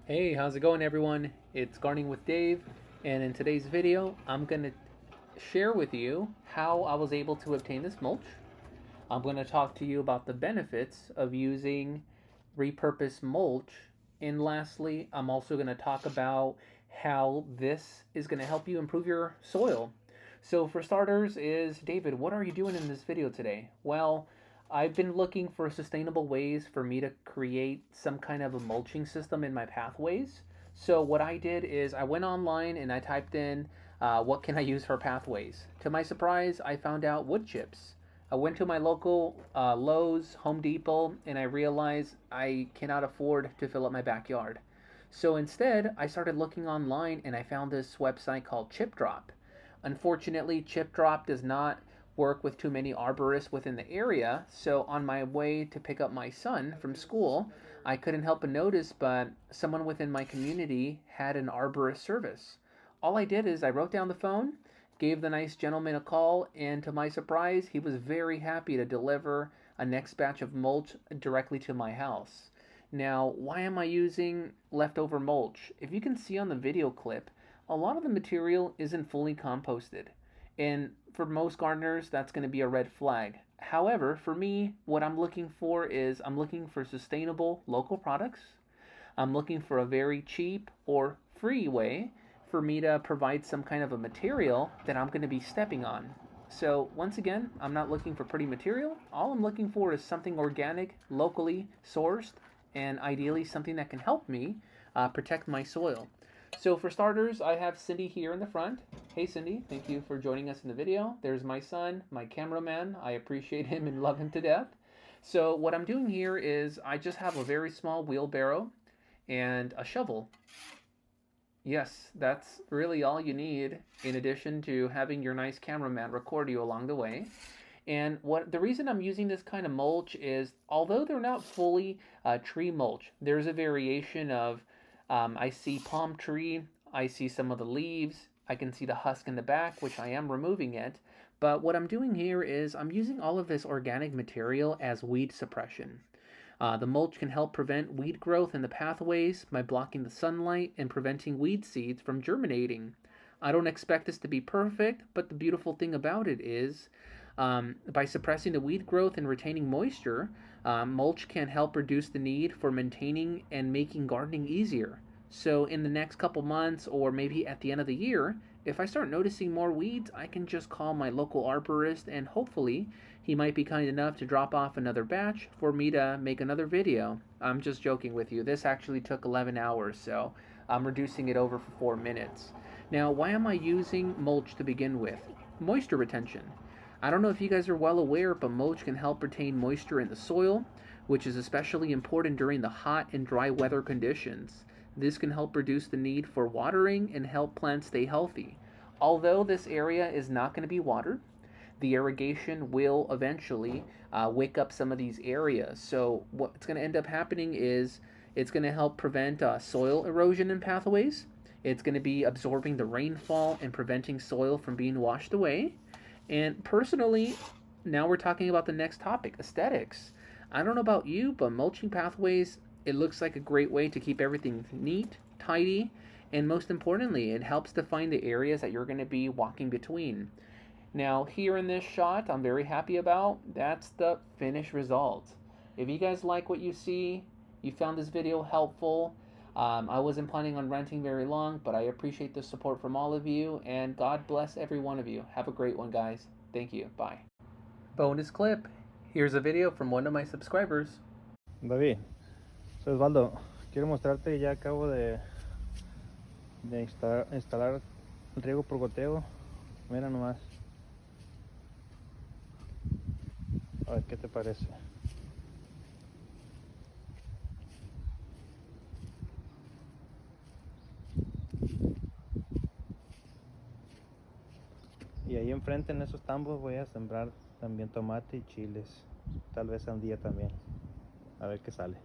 Hey, how's it going everyone? It's Gardening with Dave, and in today's video, I'm going to share with you how I was able to obtain this mulch. I'm going to talk to you about the benefits of using repurposed mulch, and lastly, I'm also going to talk about how this is going to help you improve your soil. So for starters is, David, what are you doing in this video today? Well, I've been looking for sustainable ways for me to create some kind of a mulching system in my pathways. So what I did is I went online and I typed in what can I use for pathways. To my surprise, I found out wood chips. I went to my local Lowe's, Home Depot, and I realized I cannot afford to fill up my backyard. So instead, I started looking online and I found this website called Chip Drop. Unfortunately, Chip Drop does not work with too many arborists within the area, so on my way to pick up my son from school, I couldn't help but notice, but someone within my community had an arborist service. All I did is I wrote down the phone, gave the nice gentleman a call, and to my surprise, he was very happy to deliver a next batch of mulch directly to my house. Now, why am I using leftover mulch? If you can see on the video clip, a lot of the material isn't fully composted. And for most gardeners, that's going to be a red flag. However, for me, what I'm looking for is I'm looking for sustainable local products. I'm looking for a very cheap or free way for me to provide some kind of a material that I'm going to be stepping on. So once again, I'm not looking for pretty material. All I'm looking for is something organic, locally sourced, and ideally something that can help me protect my soil. So for starters, I have Cindy here in the front. Hey Cindy, thank you for joining us in the video. There's my son, my cameraman. I appreciate him and love him to death. So what I'm doing here is I just have a very small wheelbarrow and a shovel. Yes, that's really all you need, in addition to having your nice cameraman record you along the way. And the reason I'm using this kind of mulch is, although they're not fully tree mulch, there's a variation of I see palm tree, I see some of the leaves, I can see the husk in the back, which I am removing it. But what I'm doing here is I'm using all of this organic material as weed suppression. The mulch can help prevent weed growth in the pathways by blocking the sunlight and preventing weed seeds from germinating. I don't expect this to be perfect, but the beautiful thing about it is by suppressing the weed growth and retaining moisture, mulch can help reduce the need for maintaining and making gardening easier. So in the next couple months or maybe at the end of the year, if I start noticing more weeds, I can just call my local arborist and hopefully he might be kind enough to drop off another batch for me to make another video. I'm just joking with you. This actually took 11 hours, so I'm reducing it over for 4 minutes. Now, why am I using mulch to begin with? Moisture retention. I don't know if you guys are well aware, but mulch can help retain moisture in the soil, which is especially important during the hot and dry weather conditions. This can help reduce the need for watering and help plants stay healthy. Although this area is not going to be watered, the irrigation will eventually wake up some of these areas. So what's going to end up happening is it's going to help prevent soil erosion in pathways. It's going to be absorbing the rainfall and preventing soil from being washed away. And personally, now we're talking about the next topic, aesthetics. I don't know about you, but mulching pathways, it looks like a great way to keep everything neat, tidy, and most importantly, it helps define the areas that you're going to be walking between. Now, here in this shot, I'm very happy about, that's the finished result. If you guys like what you see, you found this video helpful, I wasn't planning on ranting very long, but I appreciate the support from all of you, and God bless every one of you. Have a great one, guys. Thank you. Bye. Bonus clip. Here's a video from one of my subscribers. David, soy Oswaldo. Quiero mostrarte que ya acabo de instalar riego por goteo. Mira nomás. A ver qué te parece. Y ahí enfrente en esos tambos voy a sembrar también tomate y chiles. Tal vez sandía también. A ver qué sale.